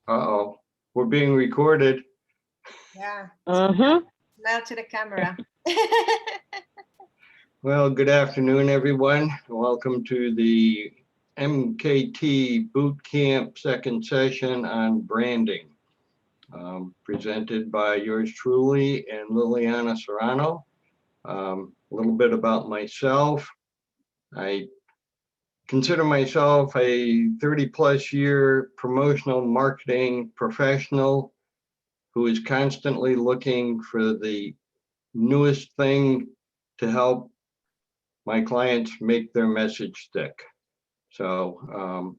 Uh-oh, we're being recorded. Yeah. Mm-hmm. Smile to the camera. Well, good afternoon, everyone. Welcome to the MKT Bootcamp second session on branding, presented by yours truly and Liliana Serrano. A little bit about myself. I consider myself a 30-plus year promotional marketing professional who is constantly looking for the newest thing to help my clients make their message stick. So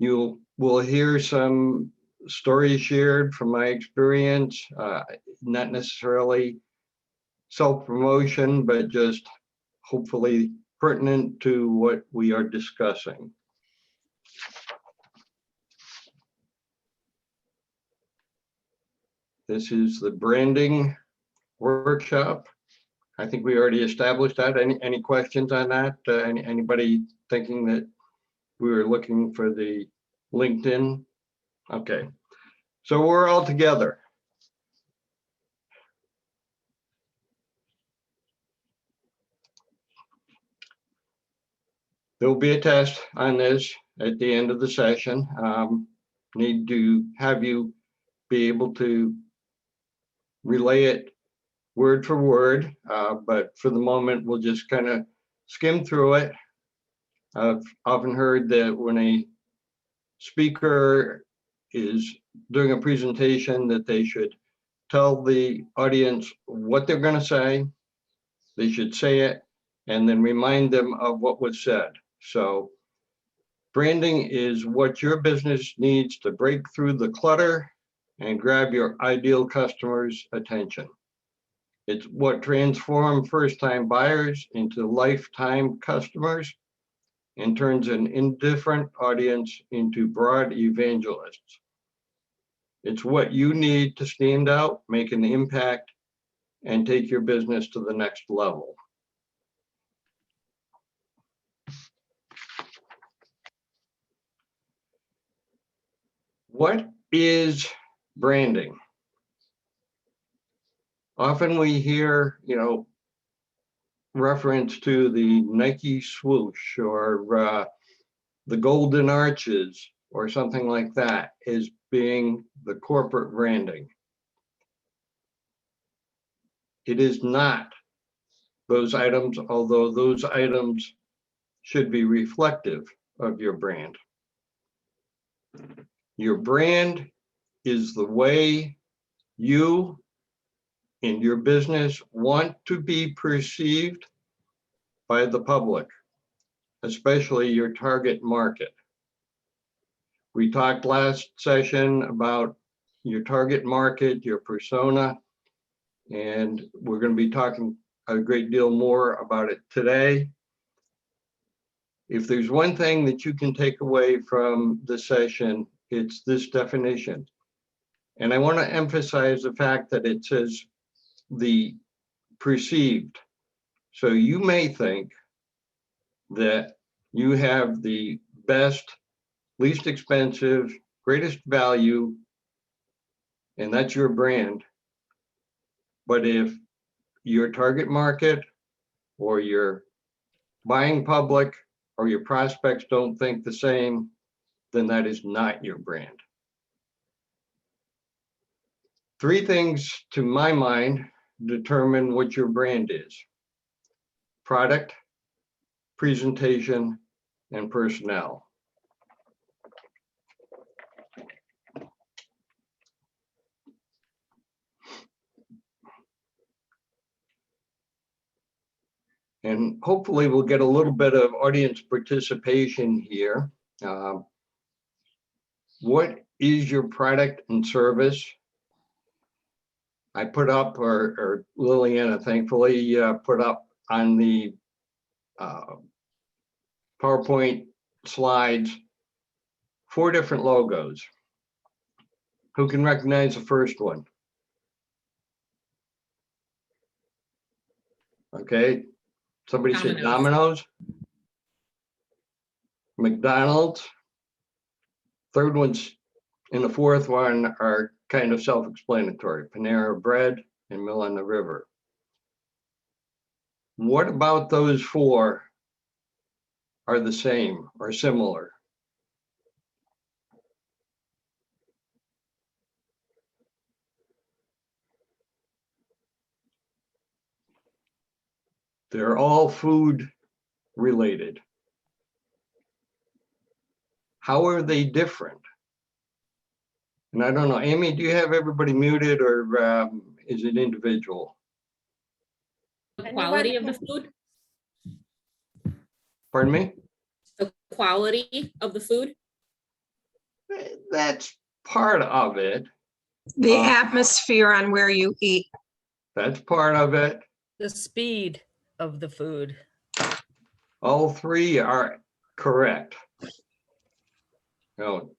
you will hear some stories shared from my experience, not necessarily self-promotion, but just hopefully pertinent to what we are discussing. This is the branding workshop. I think we already established that. Any questions on that? Anybody thinking that we were looking for the LinkedIn? Okay, so we're all together. There'll be a test on this at the end of the session. Need to have you be able to relay it word for word, but for the moment, we'll just kind of skim through it. I've often heard that when a speaker is doing a presentation that they should tell the audience what they're going to say. They should say it and then remind them of what was said. So branding is what your business needs to break through the clutter and grab your ideal customers' attention. It's what transforms first-time buyers into lifetime customers and turns an indifferent audience into broad evangelists. It's what you need to stand out, make an impact, and take your business to the next level. What is branding? Often we hear, reference to the Nike swoosh or the golden arches or something like that as being the corporate branding. It is not those items, although those items should be reflective of your brand. Your brand is the way you and your business want to be perceived by the public, especially your target market. We talked last session about your target market, your persona, and we're going to be talking a great deal more about it today. If there's one thing that you can take away from the session, it's this definition. And I want to emphasize the fact that it says the perceived. So you may think that you have the best, least expensive, greatest value, and that's your brand. But if your target market or your buying public or your prospects don't think the same, then that is not your brand. Three things, to my mind, determine what your brand is: product, presentation, and personnel. And hopefully we'll get a little bit of audience participation here. What is your product and service? I put up, or Liliana thankfully put up on the PowerPoint slides 4 different logos. Who can recognize the first one? Okay, somebody said Domino's, McDonald's. Third one's And the fourth one are kind of self-explanatory, Panera Bread and Mill on the River. What about those four are the same or similar? They're all food related. How are they different? And I don't know, Amy, do you have everybody muted or is it individual? The Anyone quality of the can- food, Pardon me? the quality of the food. That's part of it. The Uh, atmosphere on where you eat. That's part of it. The speed of the food. All three are correct.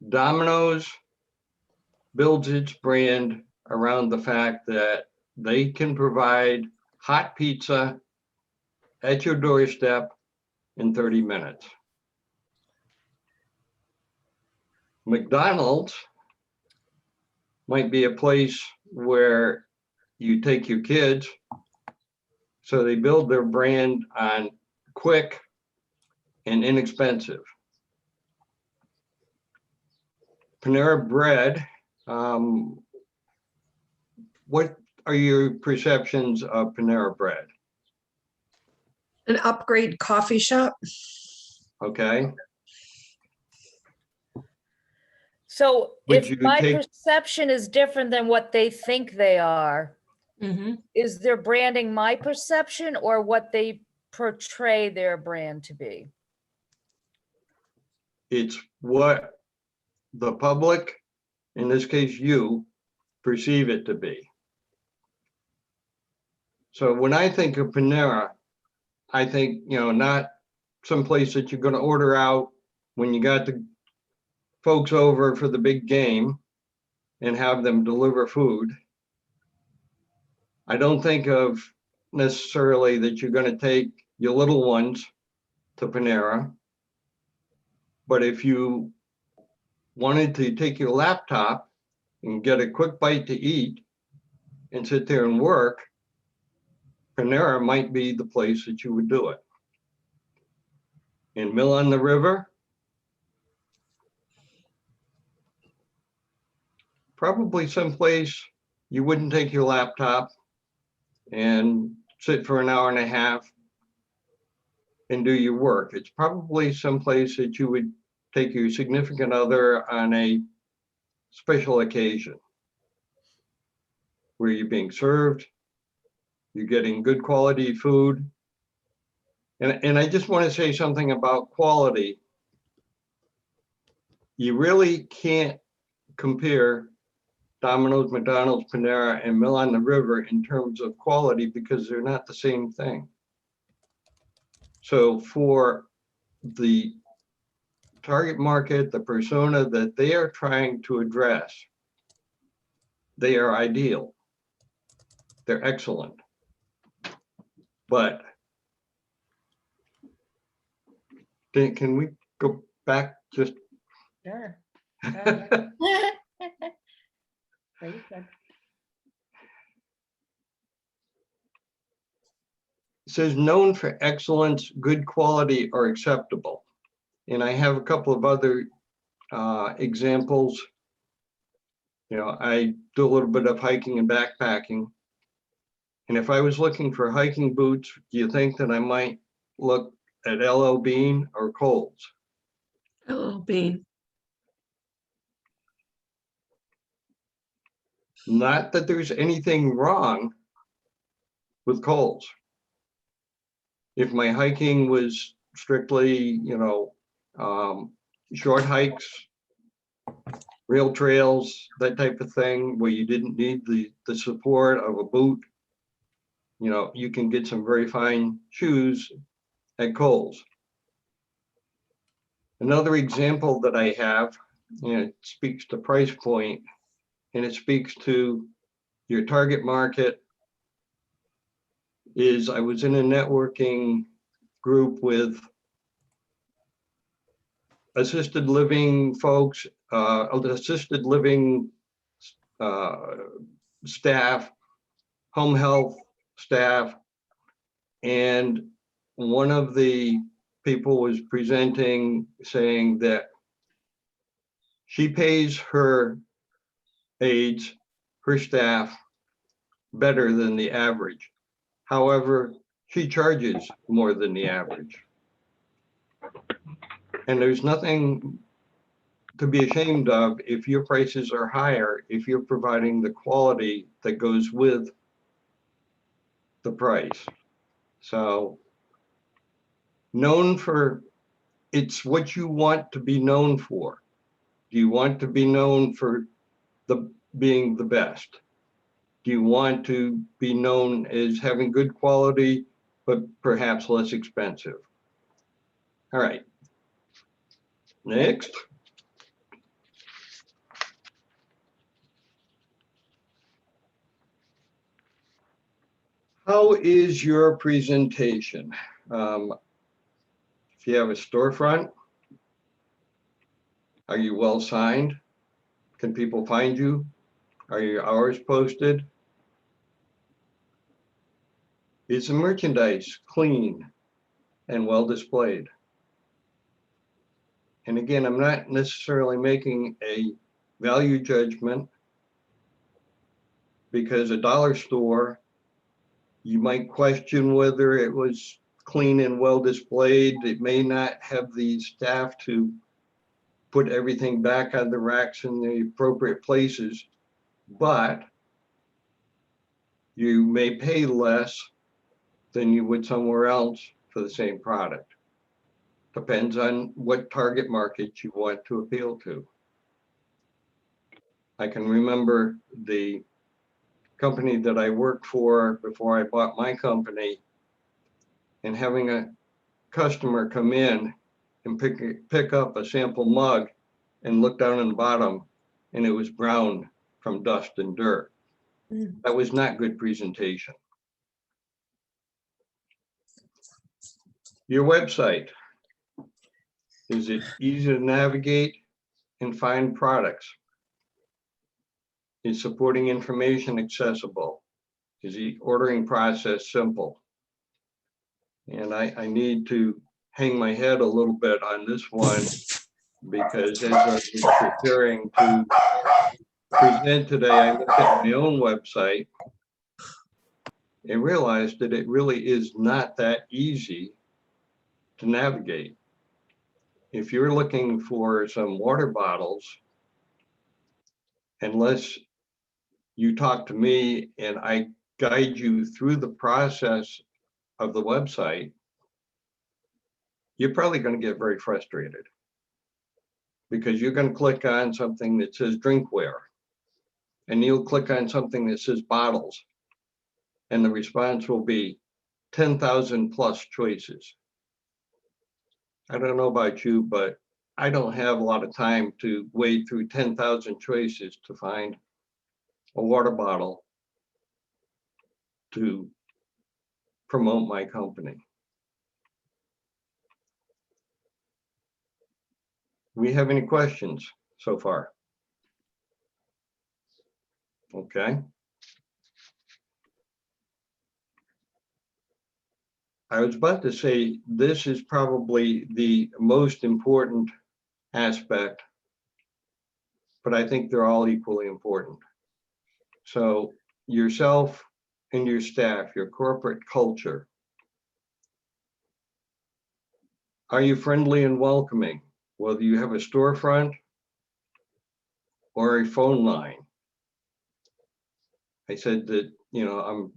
Domino's builds its brand around the fact that they can provide hot pizza at your doorstep in 30 minutes. McDonald's might be a place where you take your kids, so they build their brand on quick and inexpensive. Panera Bread, what are your perceptions of Panera Bread? An upgrade coffee shop. Okay, So Would if you my take- perception is different than what they think they are, Mhm. is their branding my perception or what they portray their brand to be? it's what the public, in this case you, perceive it to be. So when I think of Panera, I think, not some place that you're gonna order out when you got the folks over for the big game and have them deliver food. I don't think of necessarily that you're gonna take your little ones to Panera. But if you wanted to take your laptop and get a quick bite to eat and sit there and work, Panera might be the place that you would do it. In Mill on the River, probably someplace you wouldn't take your laptop and sit for an hour and a half and do your work. It's probably someplace that you would take your significant other on a special occasion where you're being served, you're getting good quality food. And I just want to say something about quality. You really can't compare Domino's, McDonald's, Panera, and Mill on the River in terms of quality because they're not the same thing. So for the target market, the persona that they are trying to address, they are ideal. They're excellent. But can we go back just? Sure. Very good. It says known for excellence, good quality, or acceptable. And I have a couple of other examples. I do a little bit of hiking and backpacking. And if I was looking for hiking boots, do you think that I might look at LL Bean or Kohl's? Oh, Bean. Not that there's anything wrong with Kohl's. If my hiking was strictly, short hikes, rail trails, that type of thing, where you didn't need the support of a boot, you can get some very fine shoes at Kohl's. Another example that I have, it speaks to price point, and it speaks to your target market, is I was in a networking group with assisted living folks assisted living staff, home health staff, and one of the people was presenting saying that she pays her aides, her staff, better than the average. However, she charges more than the average. And there's nothing to be ashamed of if your prices are higher, if you're providing the quality that goes with the price. So known for, it's what you want to be known for. Do you want to be known for being the best? Do you want to be known as having good quality, but perhaps less expensive? All right. Next. How is your presentation? If you have a storefront, are you well signed? Can people find you? Are your hours posted? Is the merchandise clean and well displayed? And again, I'm not necessarily making a value judgment, because a dollar store, you might question whether it was clean and well displayed. It may not have the staff to put everything back on the racks in the appropriate places, but you may pay less than you would somewhere else for the same product. Depends on what target market you want to appeal to. I can remember the company that I worked for before I bought my company, and having a customer come in and pick up a sample mug and look down on the bottom, and it was brown from dust and dirt. That was not good presentation. Your website, is it easy to navigate and find products? Is supporting information accessible? Is the ordering process simple? And I need to hang my head a little bit on this one, because as I was preparing to present today, I looked at my own website and realized that it really is not that easy to navigate. If you're looking for some water bottles, unless you talk to me and I guide you through the process of the website, you're probably going to get very frustrated, because you're going to click on something that says drinkware, and you'll click on something that says bottles, and the response will be 10,000 plus choices. I don't know about you, but I don't have a lot of time to wade through 10,000 choices to find a water bottle to promote my company. We have any questions so far? Okay. I was about to say, this is probably the most important aspect, but I think they're all equally important. So yourself and your staff, your corporate culture. Are you friendly and welcoming, whether you have a storefront or a phone line? I said that, I'm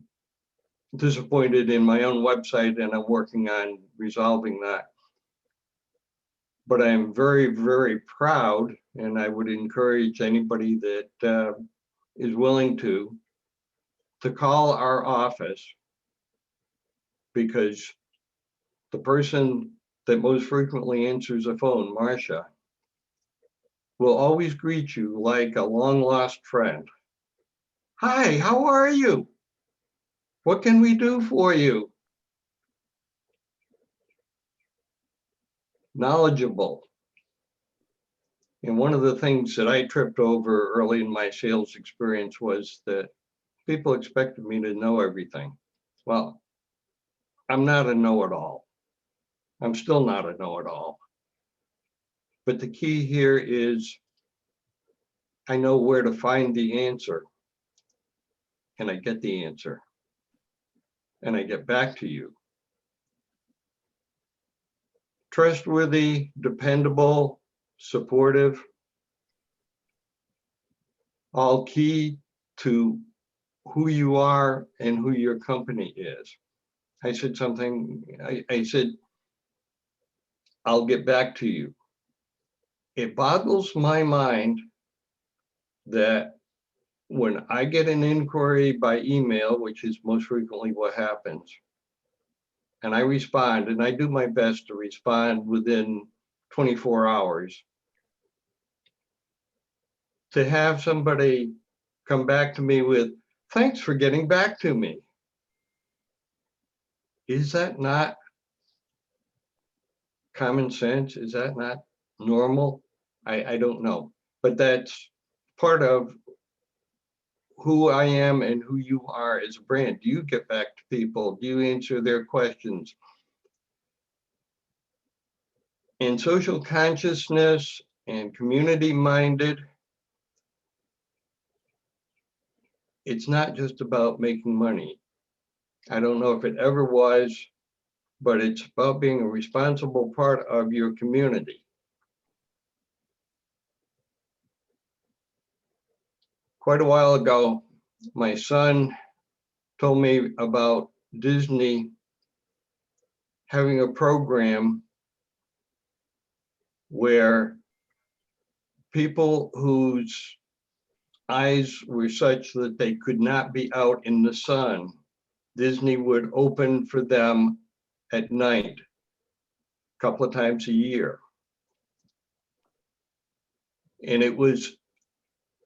disappointed in my own website, and I'm working on resolving that. But I'm very, very proud, and I would encourage anybody that is willing to call our office, because the person that most frequently answers the phone, Marcia, will always greet you like a long lost friend. Hi, how are you? What can we do for you? Knowledgeable. And one of the things that I tripped over early in my sales experience was that people expected me to know everything. Well, I'm not a know-it-all. I'm still not a know-it-all. But the key here is I know where to find the answer. And I get the answer. And I get back to you. Trustworthy, dependable, supportive, all key to who you are and who your company is. I said something, I said, I'll get back to you. It boggles my mind that when I get an inquiry by email, which is most frequently what happens, and I respond, and I do my best to respond within 24 hours, to have somebody come back to me with, thanks for getting back to me. Is that not common sense? Is that not normal? I don't know, but that's part of who I am and who you are as a brand. Do you get back to people? Do you answer their questions? And social consciousness and community minded, it's not just about making money. I don't know if it ever was, but it's about being a responsible part of your community. Quite a while ago, my son told me about Disney having a program where people whose eyes were such that they could not be out in the sun, Disney would open for them at night, a couple of times a year. And it was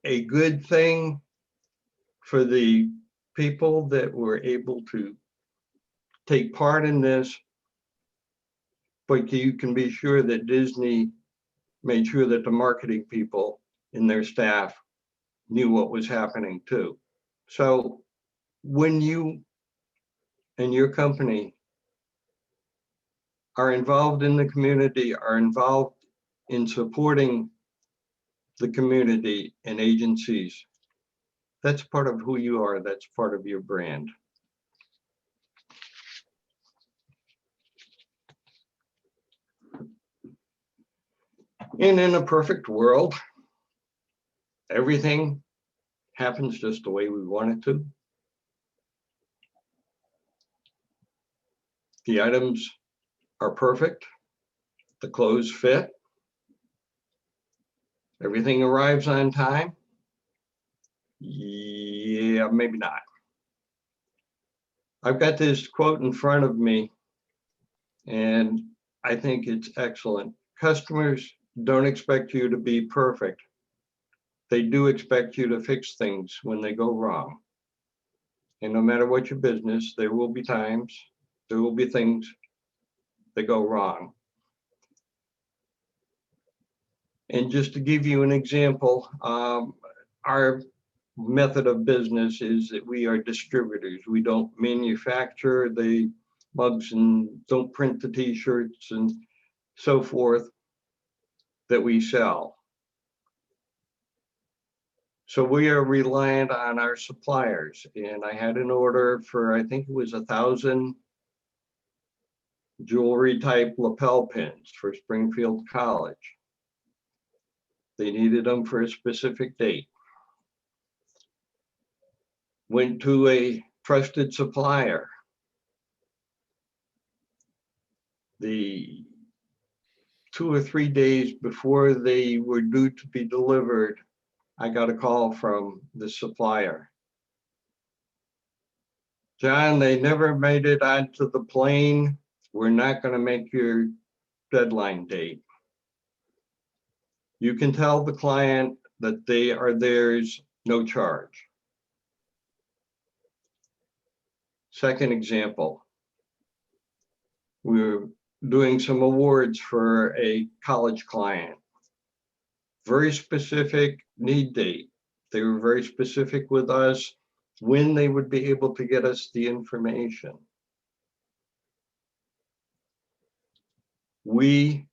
a good thing for the people that were able to take part in this, but you can be sure that Disney made sure that the marketing people and their staff knew what was happening too. So when you and your company are involved in the community, are involved in supporting the community and agencies, that's part of who you are, that's part of your brand. And in a perfect world, everything happens just the way we want it to. The items are perfect. The clothes fit. Everything arrives on time. Yeah, maybe not. I've got this quote in front of me, and I think it's excellent. Customers don't expect you to be perfect. They do expect you to fix things when they go wrong. And no matter what your business, there will be times, there will be things that go wrong. And just to give you an example, our method of business is that we are distributors. We don't manufacture the mugs and don't print the t-shirts and so forth that we sell. So we are reliant on our suppliers. And I had an order for, I think it was 1,000 jewelry type lapel pins for Springfield College. They needed them for a specific date. Went to a trusted supplier. The 2 or 3 days before they were due to be delivered, I got a call from the supplier. John, they never made it onto the plane. We're not going to make your deadline date. You can tell the client that they are theirs, no charge. Second example, we were doing some awards for a college client. very specific need date. They were very specific with us when they would be able to get us the information. We,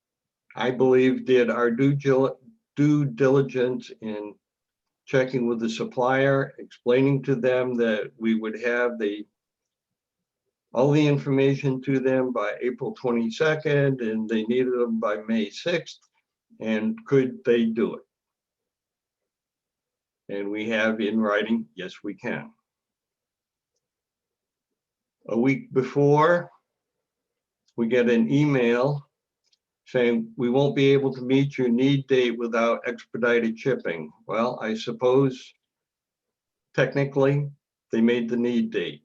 I believe, did our due diligence in checking with the supplier, explaining to them that we would have all the information to them by April 22nd, and they needed them by May 6th, and could they do it? And we have in writing, yes, we can. A week before, we get an email saying, we won't be able to meet your need date without expedited shipping. Well, I suppose technically they made the need date,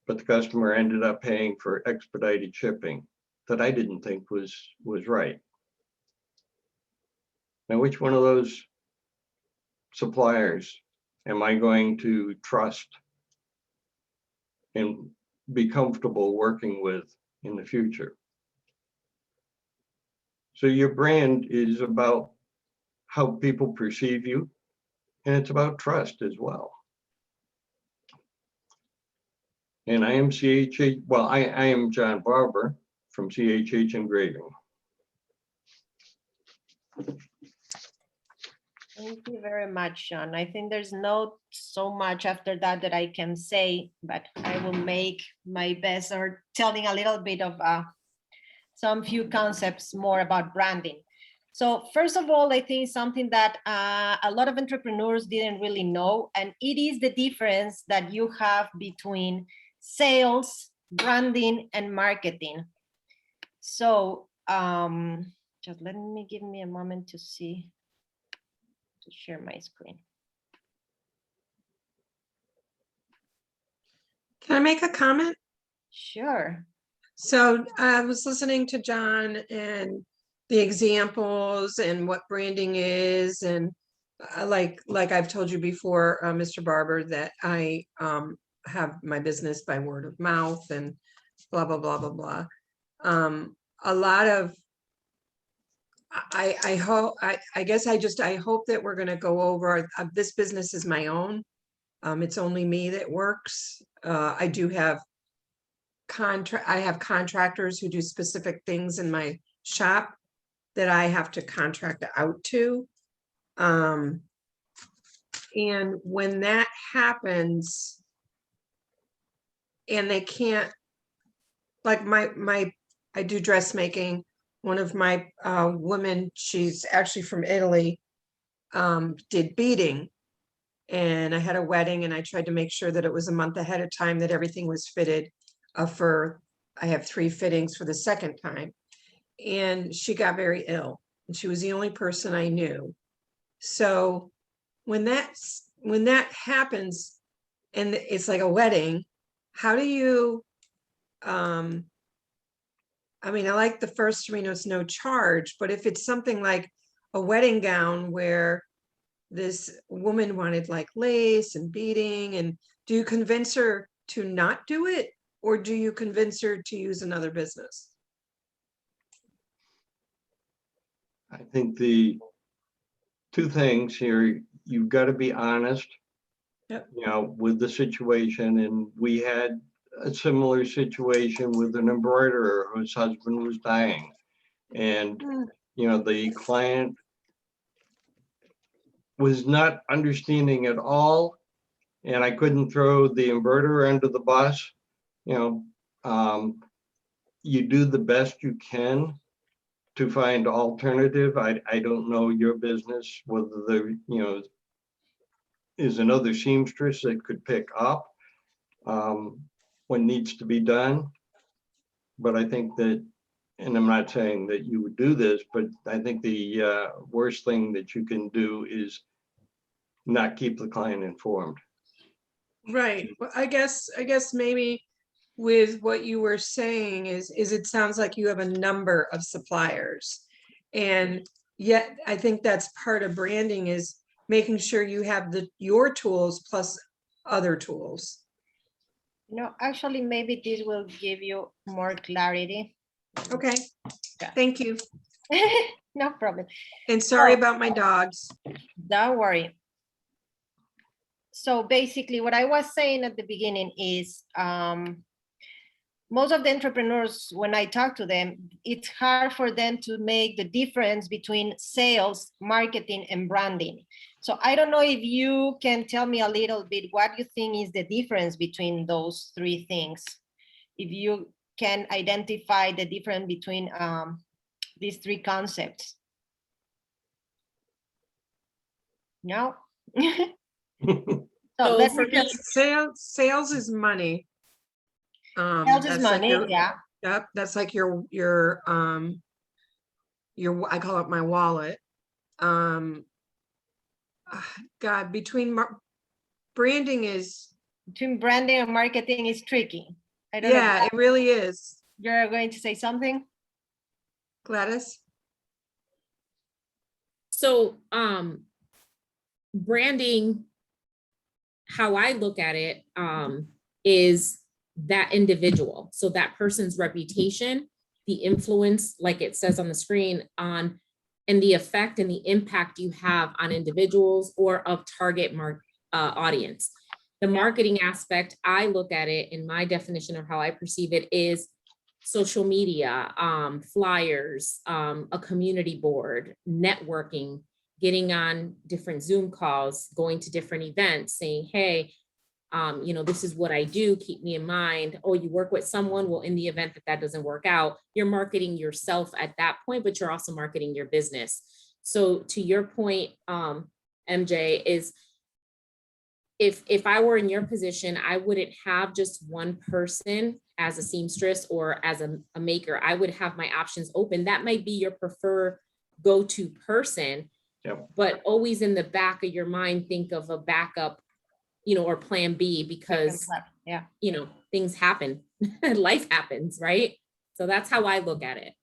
but the customer ended up paying for expedited shipping that I didn't think was right. Now, which one of those suppliers am I going to trust and be comfortable working with in the future? So your brand is about how people perceive you, and it's about trust as well. And I am CHH, well, I am John Barber from CHH Engraving. Thank you very much, Sean. I think there's not so much after that that I can say, but I will make my best or telling a little bit of some few concepts more about branding. So first of all, I think something that a lot of entrepreneurs didn't really know, and it is the difference that you have between sales, branding, and marketing. So just give me a moment to share my screen. Can I make a comment? Sure. So I was listening to John and the examples and what branding is, and like I've told you before, Mr. Barber, that I have my business by word of mouth and blah blah blah blah blah. A lot of I hope I guess I hope that we're going to go over this business is my own. It's only me that works. I do have I have contractors who do specific things in my shop that I have to contract out to. And when that happens, and they can't, like I do dressmaking. One of my women, she's actually from Italy, did beading. And I had a wedding and I tried to make sure that it was a month ahead of time that everything was fitted I have 3 fittings for the second time. And she got very ill and she was the only person I knew. So when that happens and it's like a wedding, how do you, I mean, I like the first 3 notes, no charge, but if it's something like a wedding gown where this woman wanted like lace and beading, and do you convince her to not do it? Or do you convince her to use another business? I think the 2 things here, you've got to be honest, Yep. you know, with the situation. And we had a similar situation with an embroiderer whose husband was dying. And, you know, the client was not understanding at all. And I couldn't throw the embroiderer under the bus. You know, you do the best you can to find alternative. I don't know your business, whether there, you know, is another seamstress that could pick up what needs to be done. But I think that, and I'm not saying that you would do this, but I think the worst thing that you can do is not keep the client informed. Right. Well, I guess maybe with what you were saying is it sounds like you have a number of suppliers. And yet I think that's part of branding, is making sure you have your tools plus other tools. No, actually, maybe this will give you more clarity. Okay, Yeah. thank you. No problem. And sorry Oh. about my dogs. Don't worry. So basically what I was saying at the beginning is most of the entrepreneurs, when I talk to them, it's hard for them to make the difference between sales, marketing, and branding. So I don't know if you can tell me a little bit what you think is the difference between those three things. If you can identify the difference between these three concepts. No? So So let for me me, just, Sales is money. sales is That's like money, your- yeah. Yep, that's like your, I call it my wallet. God, branding is, Between branding and marketing is tricky. I don't know. yeah, it really is. You're going to say something? Gladys? so branding, how I look at it, is that individual. So that person's reputation, the influence, like it says on the screen, on and the effect and the impact you have on individuals or of target audience. The marketing aspect, I look at it in my definition of how I perceive it is social media, flyers, a community board, networking, getting on different Zoom calls, going to different events, saying, hey, this is what I do, keep me in mind. Oh, you work with someone? Well, in the event that that doesn't work out, you're marketing yourself at that point, but you're also marketing your business. So to your point, MJ, is if I were in your position, I wouldn't have just one person as a seamstress or as a maker. I would have my options open. That might be your preferred go-to person, Yep. but always in the back of your mind, think of a backup, or plan B, because, Yeah. things happen, life happens, right? So that's how I look at it.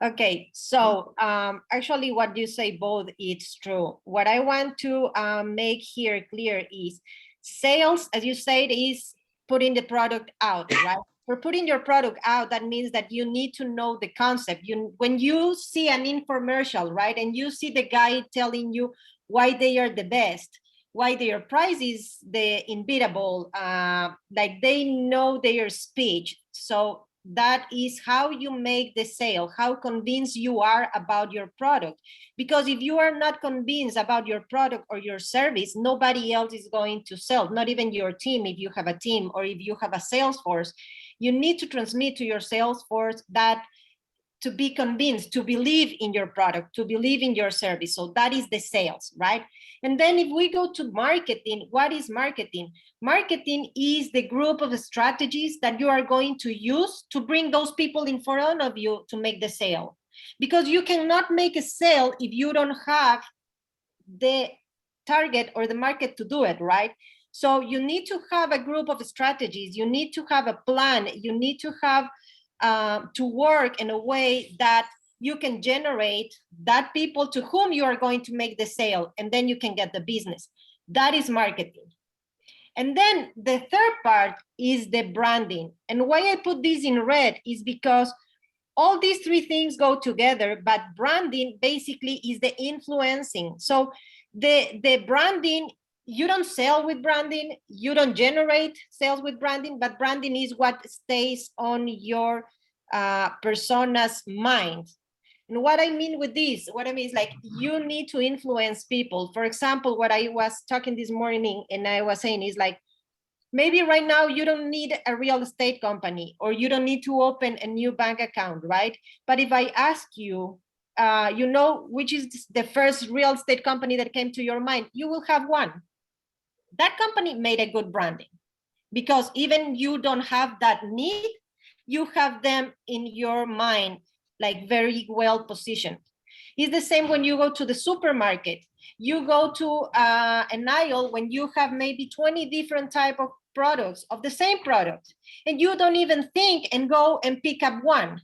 Okay, so actually what you say both, it's true. What I want to make here clear is sales, as you said, is putting the product out, right? For putting your product out, that means that you need to know the concept. When you see an infomercial, right, and you see the guy telling you why they are the best, why their price is the unbeatable, like they know their speech. So that is how you make the sale, how convinced you are about your product. Because if you are not convinced about your product or your service, nobody else is going to sell, not even your team. If you have a team or if you have a sales force, you need to transmit to your sales force that to be convinced, to believe in your product, to believe in your service. So that is the sales, right? And then if we go to marketing, what is marketing? Marketing is the group of strategies that you are going to use to bring those people in front of you to make the sale. Because you cannot make a sale if you don't have the target or the market to do it, right? So you need to have a group of strategies. You need to have a plan. You need to have to work in a way that you can generate that people to whom you are going to make the sale, and then you can get the business. That is marketing. And then the third part is the branding. And why I put this in red is because all these three things go together, but branding basically is the influencing. So the branding, you don't sell with branding, you don't generate sales with branding, but branding is what stays on your persona's mind. And what I mean with this, what I mean is like, you need to influence people. For example, what I was talking this morning and I was saying is like, maybe right now you don't need a real estate company or you don't need to open a new bank account, right? But if I ask you, which is the first real estate company that came to your mind, you will have one. That company made a good branding because even you don't have that need, you have them in your mind, like very well positioned. It's the same when you go to the supermarket. You go to an aisle when you have maybe 20 different type of products of the same product, and you don't even think and go and pick up one.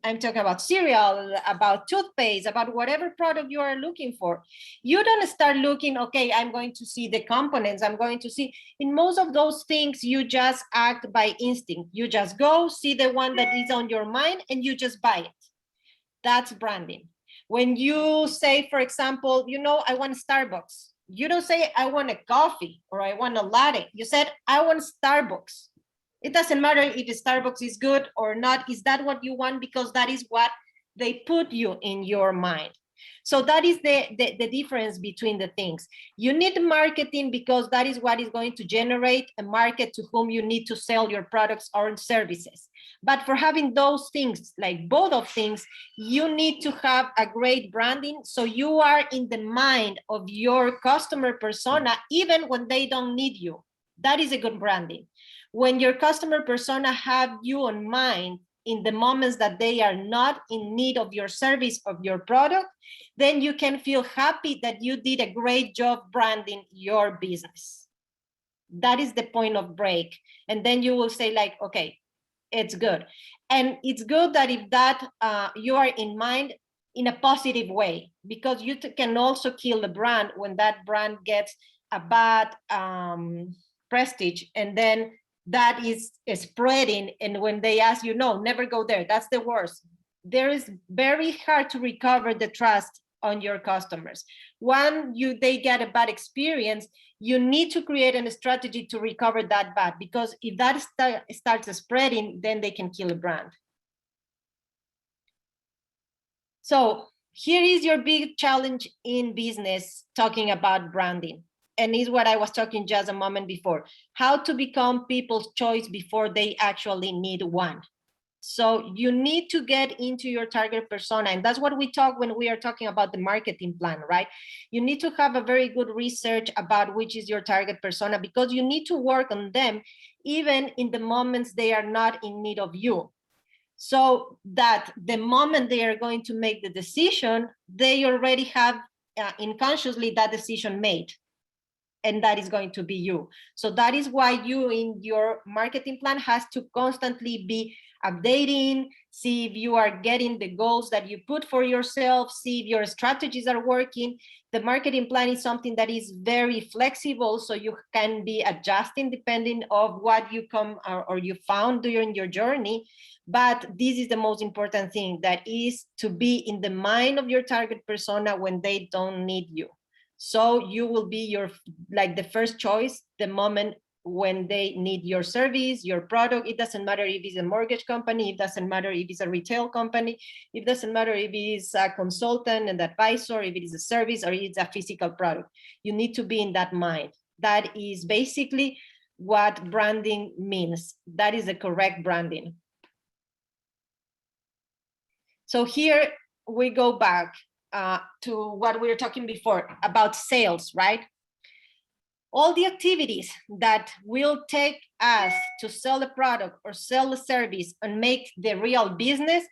I'm talking about cereal, about toothpaste, about whatever product you are looking for. You don't start looking, okay, I'm going to see the components, I'm going to see. In most of those things, you just act by instinct. You just go see the one that is on your mind and you just buy it. That's branding. When you say, for example, you know, I want Starbucks. You don't say, I want a coffee or I want a latte. You said, I want Starbucks. It doesn't matter if the Starbucks is good or not. Is that what you want? Because that is what they put you in your mind. So that is the difference between the things. You need marketing because that is what is going to generate a market to whom you need to sell your products or services. But for having those things, like both of things, you need to have a great branding. So you are in the mind of your customer persona, even when they don't need you. That is a good branding. When your customer persona have you on mind in the moments that they are not in need of your service, of your product, then you can feel happy that you did a great job branding your business. That is the point of break. And then you will say like, okay, it's good. And it's good that if that you are in mind in a positive way, because you can also kill the brand when that brand gets a bad prestige, and then that is spreading. And when they ask you, no, never go there, that's the worst. There is very hard to recover the trust on your customers. When they get a bad experience, you need to create a strategy to recover that bad, because if that starts spreading, then they can kill a brand. So here is your big challenge in business, talking about branding. And is what I was talking just a moment before, how to become people's choice before they actually need one. So you need to get into your target persona. And that's what we talk when we are talking about the marketing plan, right? You need to have a very good research about which is your target persona, because you need to work on them even in the moments they are not in need of you. So that the moment they are going to make the decision, they already have unconsciously that decision made. And that is going to be you. So that is why you in your marketing plan has to constantly be updating, see if you are getting the goals that you put for yourself, see if your strategies are working. The marketing plan is something that is very flexible, so you can be adjusting depending on what you come or you found during your journey. But this is the most important thing, that is to be in the mind of your target persona when they don't need you. So you will be the first choice the moment when they need your service, your product. It doesn't matter if it's a mortgage company, it doesn't matter if it's a retail company, it doesn't matter if it's a consultant and advisor, if it is a service or it's a physical product. You need to be in that mind. That is basically what branding means. That is the correct branding. So here we go back to what we were talking before about sales, right? All the activities that will take us to sell the product or sell the service and make the real business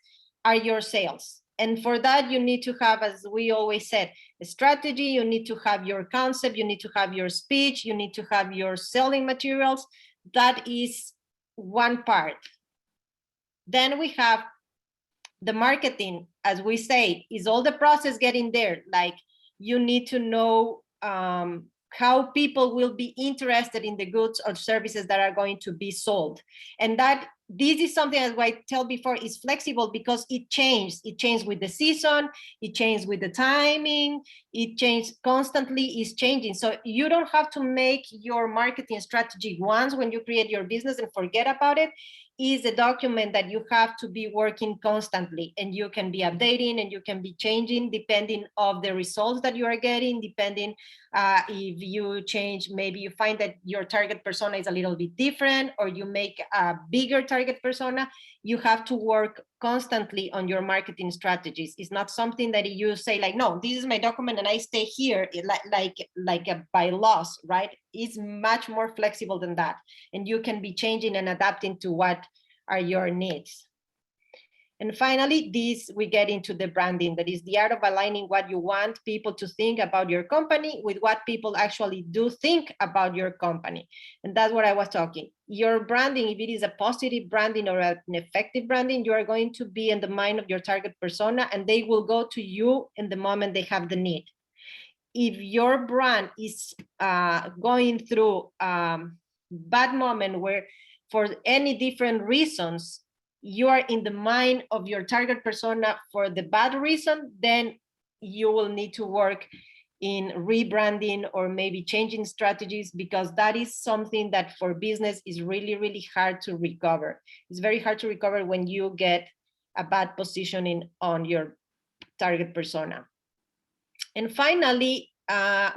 are your sales. And for that, you need to have, as we always said, a strategy. You need to have your concept. You need to have your speech. You need to have your selling materials. That is one part. Then we have the marketing, as we say, is all the process getting there. Like you need to know how people will be interested in the goods or services that are going to be sold. And that this is something, as I tell before, is flexible because it changes. It changes with the season, it changes with the timing, it changes constantly, is changing. So you don't have to make your marketing strategy once when you create your business and forget about it. Is a document that you have to be working constantly, and you can be updating and you can be changing depending of the results that you are getting, depending if you change, maybe you find that your target persona is a little bit different, or you make a bigger target persona. You have to work constantly on your marketing strategies. It's not something that you say like, no, this is my document and I stay here like a by laws, right? It's much more flexible than that. And you can be changing and adapting to what are your needs. And finally, we get into the branding. That is the art of aligning what you want people to think about your company with what people actually do think about your company. And that's what I was talking. Your branding, if it is a positive branding or an effective branding, you are going to be in the mind of your target persona, and they will go to you in the moment they have the need. If your brand is going through bad moment where for any different reasons, you are in the mind of your target persona for the bad reason, then you will need to work in rebranding or maybe changing strategies, because that is something that for business is really, really hard to recover. It's very hard to recover when you get a bad positioning on your target persona. And finally,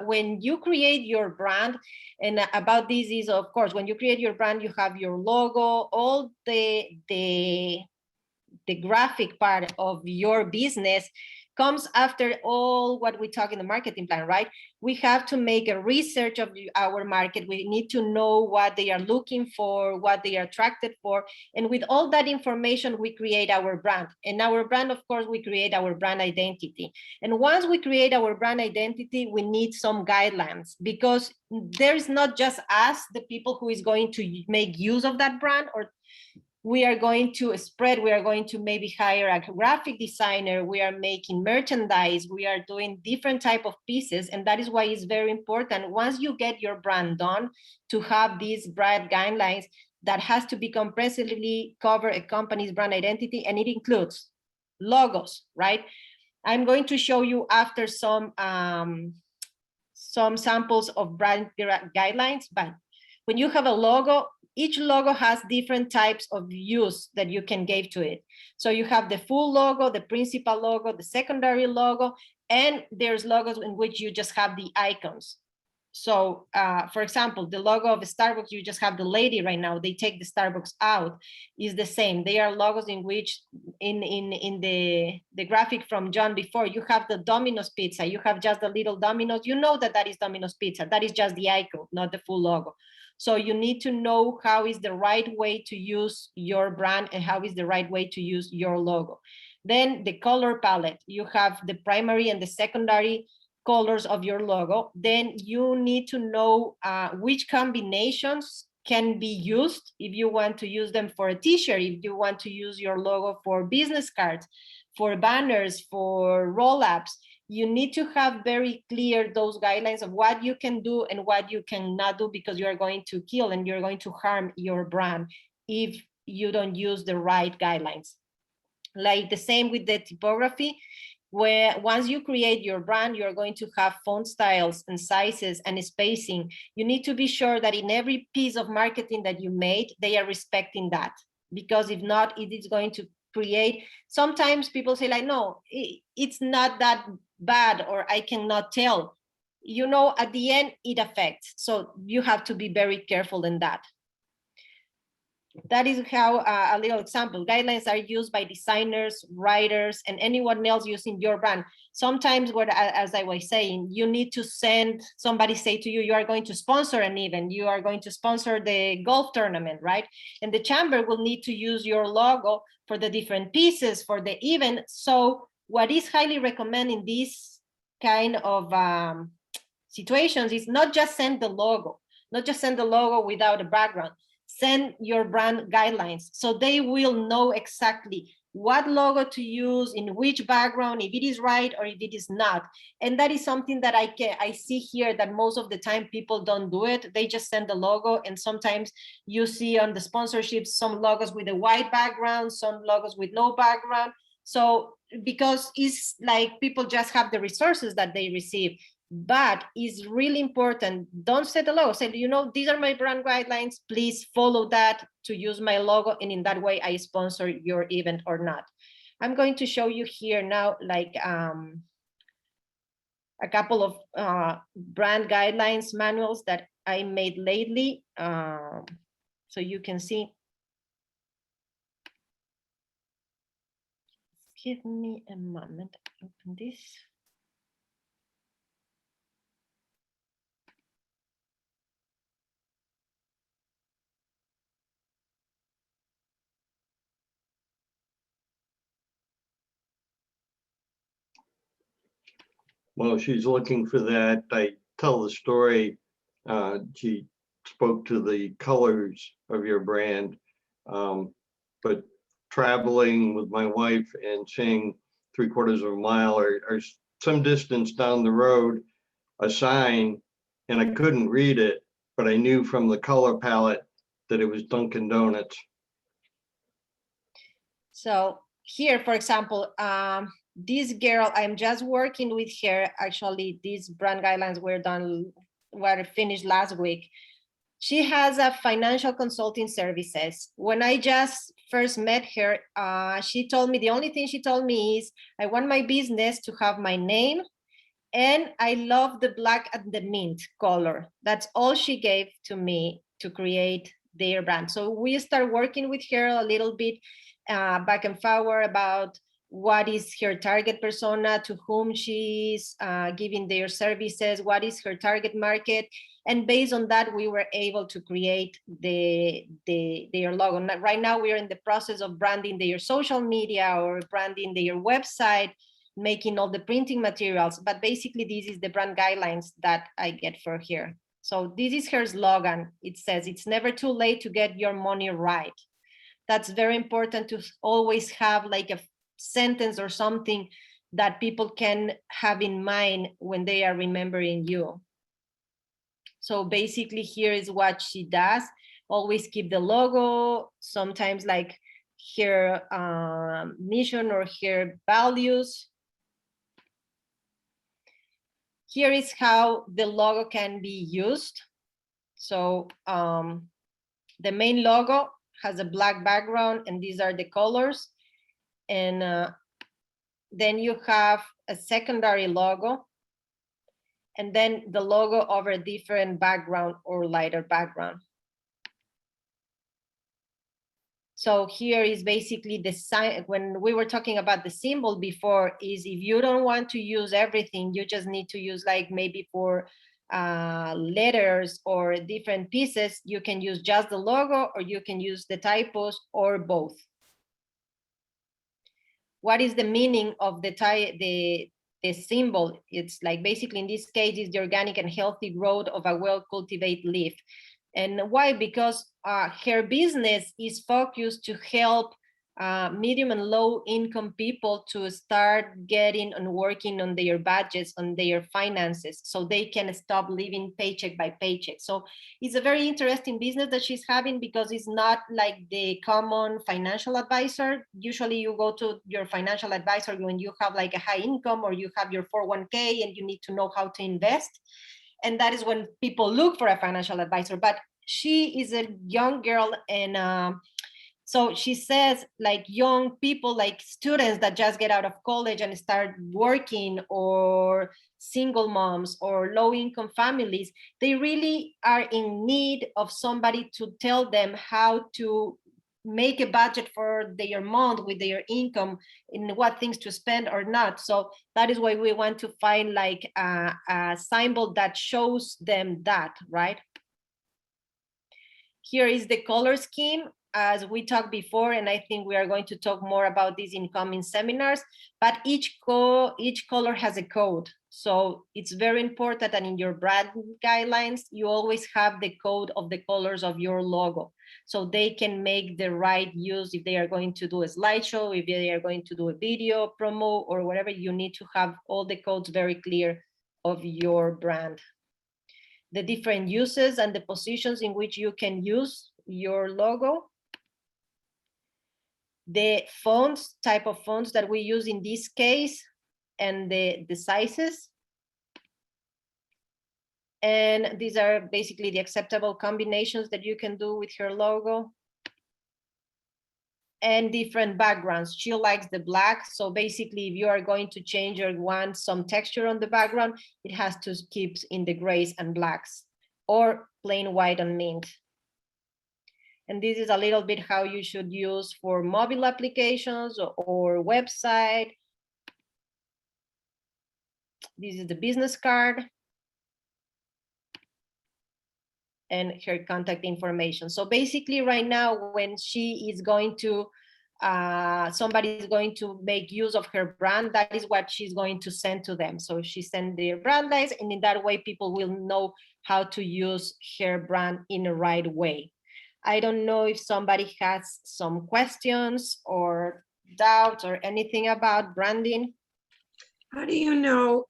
when you create your brand, and about this is, of course, when you create your brand, you have your logo, all the graphic part of your business comes after all what we talk in the marketing plan, right? We have to make a research of our market. We need to know what they are looking for, what they are attracted for. And with all that information, we create our brand. And our brand, of course, we create our brand identity. And once we create our brand identity, we need some guidelines, because there is not just us, the people who is going to make use of that brand, or we are going to spread, we are going to maybe hire a graphic designer, we are making merchandise, we are doing different type of pieces. And that is why it's very important, once you get your brand done, to have these brand guidelines that has to be comprehensively cover a company's brand identity, and it includes logos, right? I'm going to show you after some samples of brand guidelines, but when you have a logo, each logo has different types of use that you can give to it. So you have the full logo, the principal logo, the secondary logo, and there's logos in which you just have the icons. So for example, the logo of Starbucks, you just have the lady right now, they take the Starbucks out, is the same. They are logos in which in the graphic from John before, you have the Domino's pizza, you have just the little Domino's, you know that is Domino's pizza, that is just the icon, not the full logo. So you need to know how is the right way to use your brand and how is the right way to use your logo. Then the color palette, you have the primary and the secondary colors of your logo. Then you need to know which combinations can be used if you want to use them for a t-shirt, if you want to use your logo for business cards, for banners, for roll-ups. You need to have very clear those guidelines of what you can do and what you cannot do, because you are going to kill and you're going to harm your brand if you don't use the right guidelines. Like the same with the typography, where once you create your brand, you're going to have font styles and sizes and spacing. You need to be sure that in every piece of marketing that you made, they are respecting that, because if not, it is going to create, sometimes people say like, no, it's not that bad, or I cannot tell. You know, at the end, it affects. So you have to be very careful in that. That is how a little example. Guidelines are used by designers, writers, and anyone else using your brand. Sometimes, as I was saying, you need to send, somebody say to you, you are going to sponsor an event, you are going to sponsor the golf tournament, right? And the chamber will need to use your logo for the different pieces for the event. So what is highly recommended in this kind of situations is not just send the logo, not just send the logo without a background. Send your brand guidelines so they will know exactly what logo to use, in which background, if it is right or if it is not. And that is something that I see here that most of the time people don't do it. They just send the logo, and sometimes you see on the sponsorships some logos with a white background, some logos with no background. So because it's like people just have the resources that they receive. But it's really important, don't set the logo, say, you know, these are my brand guidelines, please follow that to use my logo, and in that way I sponsor your event or not. I'm going to show you here now like a couple of brand guidelines manuals that I made lately, so you can see. Give me a moment, open this. While she's looking for that, I tell the story. She spoke to the colors of your brand, but traveling with my wife and seeing 3/4 of a mile or some distance down the road, a sign, and I couldn't read it, but I knew from the color palette that it was Dunkin' Donuts. So here, for example, this girl, I'm just working with her. Actually, these brand guidelines were finished last week. She has a financial consulting services. When I just first met her, she told me, the only thing she told me is, I want my business to have my name, and I love the black and the mint color. That's all she gave to me to create their brand. So we start working with her a little bit back and forward about what is her target persona, to whom she's giving their services, what is her target market. And based on that, we were able to create their logo. Right now, we are in the process of branding their social media or branding their website, making all the printing materials. But basically, this is the brand guidelines that I get for here. So this is her slogan. It says, it's never too late to get your money right. That's very important, to always have like a sentence or something that people can have in mind when they are remembering you. So basically, here is what she does. Always keep the logo, sometimes like her mission or her values. Here is how the logo can be used. So the main logo has a black background, and these are the colors. And then you have a secondary logo, and then the logo over a different background or lighter background. So here is basically the sign. When we were talking about the symbol before, is if you don't want to use everything, you just need to use like maybe for letters or different pieces, you can use just the logo, or you can use the typos, or both. What is the meaning of the symbol? It's like basically in this case is the organic and healthy growth of a well-cultivated leaf. And why? Because her business is focused to help medium and low income people to start getting and working on their budgets, on their finances, so they can stop living paycheck by paycheck. So it's a very interesting business that she's having, because it's not like the common financial advisor. Usually you go to your financial advisor when you have like a high income, or you have your 401k and you need to know how to invest. And that is when people look for a financial advisor. But she is a young girl, and so she says like young people, like students that just get out of college and start working, or single moms or low income families, they really are in need of somebody to tell them how to make a budget for their month with their income, in what things to spend or not. So that is why we want to find like a symbol that shows them that, right? Here is the color scheme, as we talked before, and I think we are going to talk more about this in coming seminars, but each color has a code. So it's very important that in your brand guidelines, you always have the code of the colors of your logo, so they can make the right use. If they are going to do a slideshow, if they are going to do a video promo or whatever, you need to have all the codes very clear of your brand. The different uses and the positions in which you can use your logo. The fonts, type of fonts that we use in this case, and the sizes. And these are basically the acceptable combinations that you can do with your logo. And different backgrounds. She likes the black, so basically if you are going to change or want some texture on the background, it has to keep in the grays and blacks, or plain white and mint. And this is a little bit how you should use for mobile applications or website. This is the business card and her contact information. So basically right now, when she is going to, somebody is going to make use of her brand, that is what she's going to send to them. So she sends their brand lines, and in that way, people will know how to use her brand in the right way. I don't know if somebody has some questions or doubts or anything about branding. How do you know,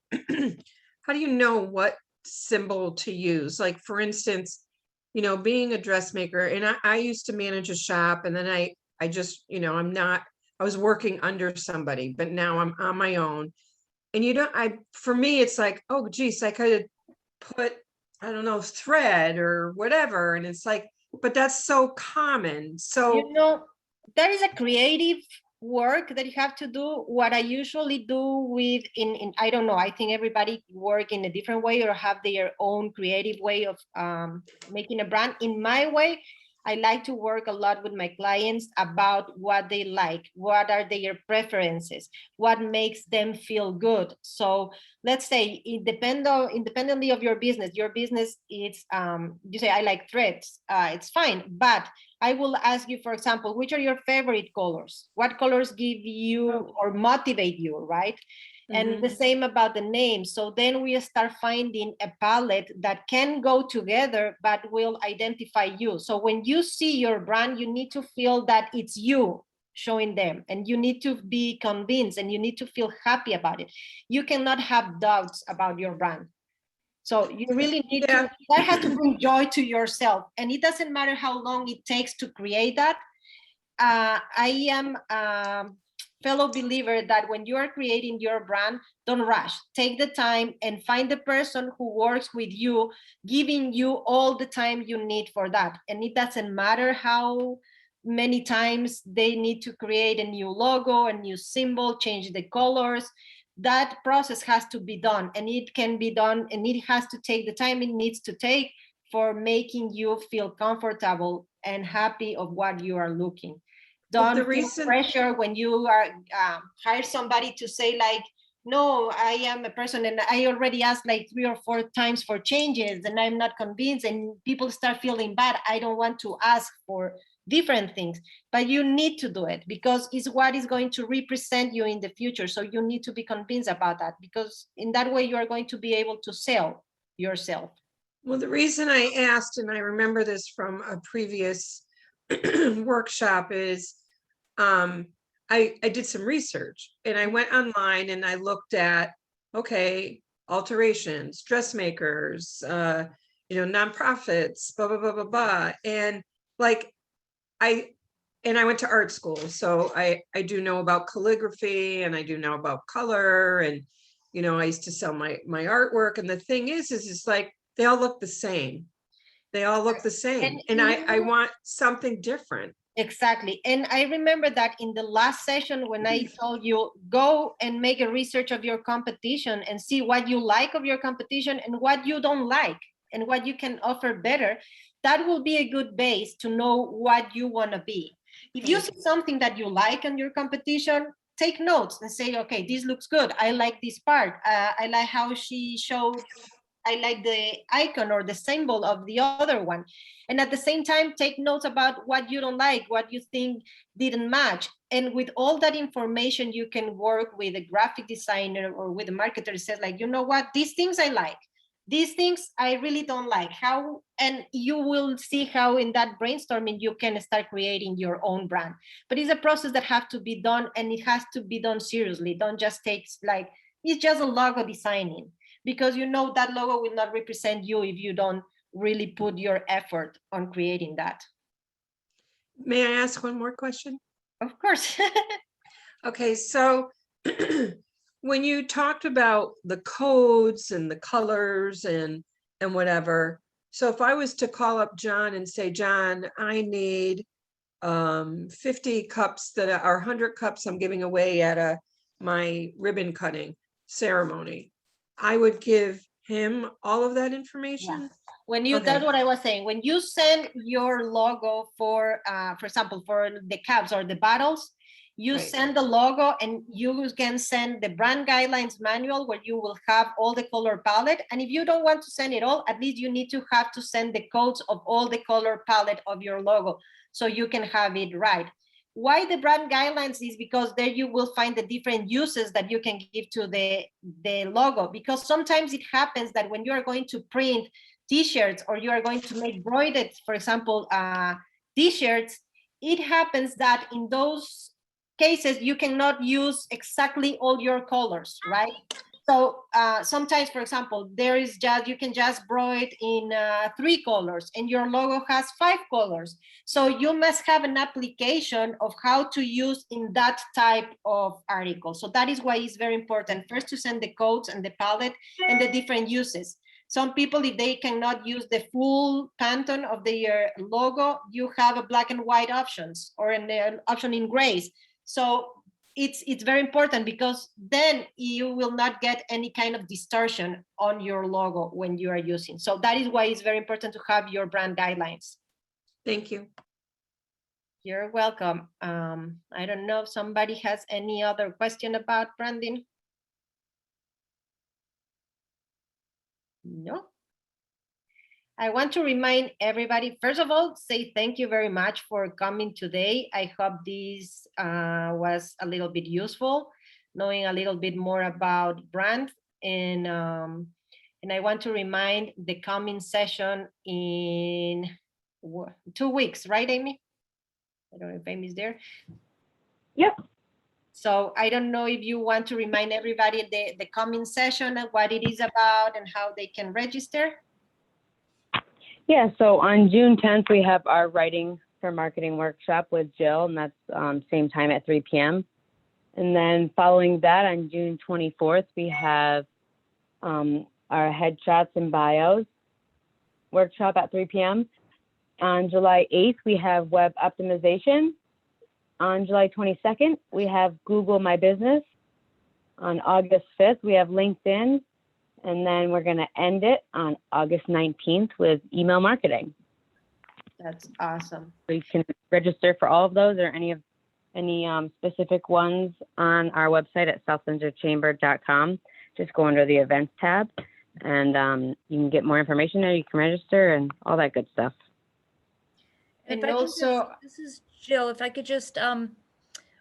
how do you know what symbol to use? Like, for instance, you know, being a dressmaker, and I used to manage a shop, and then I just, you know, I'm not I was working under somebody, but now I'm on my own. And you don't, for me, it's like, oh geez, I could have put, I don't know, thread or whatever. And it's like, but that's so common. So, You know, there is a creative work that you have to do. What I usually do with in I don't know, I think everybody work in a different way or have their own creative way of making a brand. In my way, I like to work a lot with my clients about what they like, what are their preferences, what makes them feel good. So let's say independently of your business is you say I like threads, it's fine, but I will ask you, for example, which are your favorite colors? What colors give you or motivate you, right? And the same about the name. So then we start finding a palette that can go together, but will identify you. So when you see your brand, you need to feel that it's you showing them, and you need to be convinced and you need to feel happy about it. You cannot have doubts about your brand. So you really need to, that has to bring joy to yourself. And it doesn't matter how long it takes to create that. I am a fellow believer that when you are creating your brand, don't rush. Take the time and find the person who works with you, giving you all the time you need for that. And it doesn't matter how many times they need to create a new logo, a new symbol, change the colors. That process has to be done, and it can be done, and it has to take the time it needs to take for making you feel comfortable and happy of what you are looking. Don't feel pressure when you are hire somebody to say like, no, I am a person and I already asked like 3 or 4 times for changes and I'm not convinced, and people start feeling bad. I don't want to ask for different things, but you need to do it because it's what is going to represent you in the future. So you need to be convinced about that, because in that way you are going to be able to sell yourself. well, the reason I asked, and I remember this from a previous workshop, is I did some research and I went online and I looked at, okay, alterations, dressmakers, nonprofits, blah, blah, blah, blah, blah. And like, I went to art school. So I do know about calligraphy and I do know about color. And, I used to sell my artwork. And the thing is it's like, they all look the same. They all look the same. And I want something different. Exactly. And I remember that in the last session when I told you, go and make a research of your competition and see what you like of your competition and what you don't like and what you can offer better. That will be a good base to know what you want to be. If you see something that you like in your competition, take notes and say, okay, this looks good. I like this part. I like how she showed, I like the icon or the symbol of the other one. And at the same time, take notes about what you don't like, what you think didn't match. And with all that information, you can work with a graphic designer or with a marketer who says like, you know what, these things I like, these things I really don't like. How, and you will see how in that brainstorming, you can start creating your own brand. But it's a process that has to be done, and it has to be done seriously. Don't just take like, it's just a logo designing, because that logo will not represent you if you don't really put your effort on creating that. May I ask one more question? Of course. Okay, so when you talked about the codes and the colors and whatever, so if I was to call up John and say, John, I need 50 cups that are 100 cups I'm giving away at my ribbon cutting ceremony, I would give him all of that information? Yeah. When you, Okay. that's what I was saying. When you send your logo for example, for the caps or the bottles, you Right. send the logo, and you can send the brand guidelines manual where you will have all the color palette. And if you don't want to send it all, at least you need to have to send the codes of all the color palette of your logo so you can have it right. Why the brand guidelines is because there you will find the different uses that you can give to the logo, because sometimes it happens that when you are going to print t-shirts or you are going to make broidered, for example, t-shirts, it happens that in those cases you cannot use exactly all your colors, right? So sometimes, for example, there is just, you can just draw it in 3 colors and your logo has 5 colors. So you must have an application of how to use in that type of article. So that is why it's very important first to send the codes and the palette and the different uses. Some people, if they cannot use the full Pantone of their logo, you have a black and white options or an option in grays. So it's very important because then you will not get any kind of distortion on your logo when you are using. So that is why it's very important to have your brand guidelines. Thank you. You're welcome. I don't know if somebody has any other question about branding. No. I want to remind everybody, first of all, say thank you very much for coming today. I hope this was a little bit useful, knowing a little bit more about brand. And I want to remind the coming session in 2 weeks, right, Amy? I don't know if Amy's there. Yep. So I don't know if you want to remind everybody the coming session and what it is about and how they can register. Yeah, so on June 10th, we have our Writing for Marketing workshop with Jill, and that's same time at 3 p.m. And then following that, on June 24th, we have our Headshots and Bios workshop at 3 p.m. On July 8th, we have Web Optimization. On July 22nd, we have Google My Business. On August 5th, we have LinkedIn. And then we're going to end it on August 19th with email marketing. That's awesome. So you can register for all of those or any specific ones on our website at southwindsorchamber.com. Just go under the events tab and you can get more information there. You can register and all that good stuff. And If I could also, this is Jill, if I could just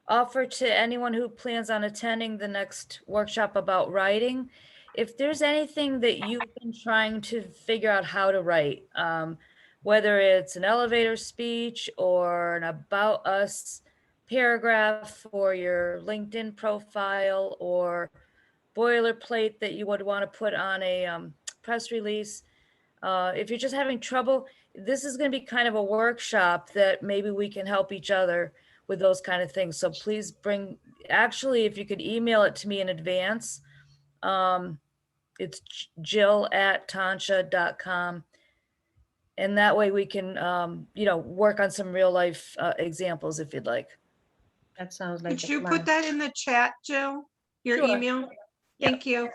offer to anyone who plans on attending the next workshop about writing, if there's anything that you've been trying to figure out how to write, whether it's an elevator speech or an about us paragraph for your LinkedIn profile or boilerplate that you would want to put on a press release, if you're just having trouble, this is going to be kind of a workshop that maybe we can help each other with those kind of things. So please actually, if you could email it to me in advance, it's jill@tansha.com. And that way we can, work on some real life examples if you'd like. that sounds like Could a you plan. put that in the chat, Jill? Your Sure. email? Yeah. Thank you.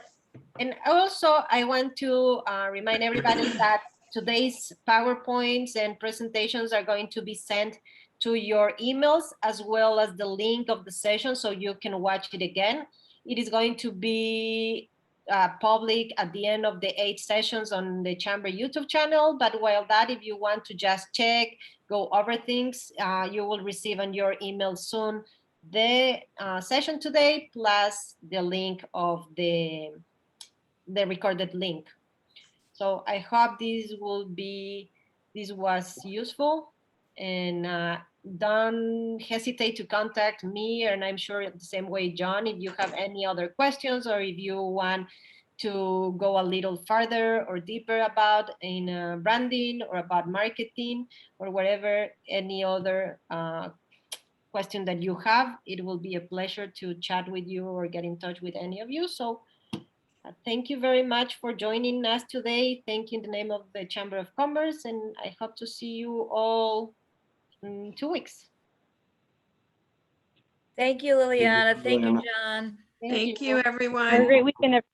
And also, I want to remind everybody that today's PowerPoints and presentations are going to be sent to your emails as well as the link of the session so you can watch it again. It is going to be public at the end of the 8 sessions on the Chamber YouTube channel. But while that, if you want to just check, go over things, you will receive on your email soon the session today plus the link of the recorded link. So I hope this was useful, and don't hesitate to contact me, and I'm sure the same way John, if you have any other questions or if you want to go a little farther or deeper about in branding or about marketing or whatever, any other question that you have, it will be a pleasure to chat with you or get in touch with any of you. So thank you very much for joining us today. Thank you in the name of the Chamber of Commerce, and I hope to see you all in 2 weeks. Thank you, Liliana. Thank you, Liliana. John. Thank you. you, Have a everyone. great weekend, everyone.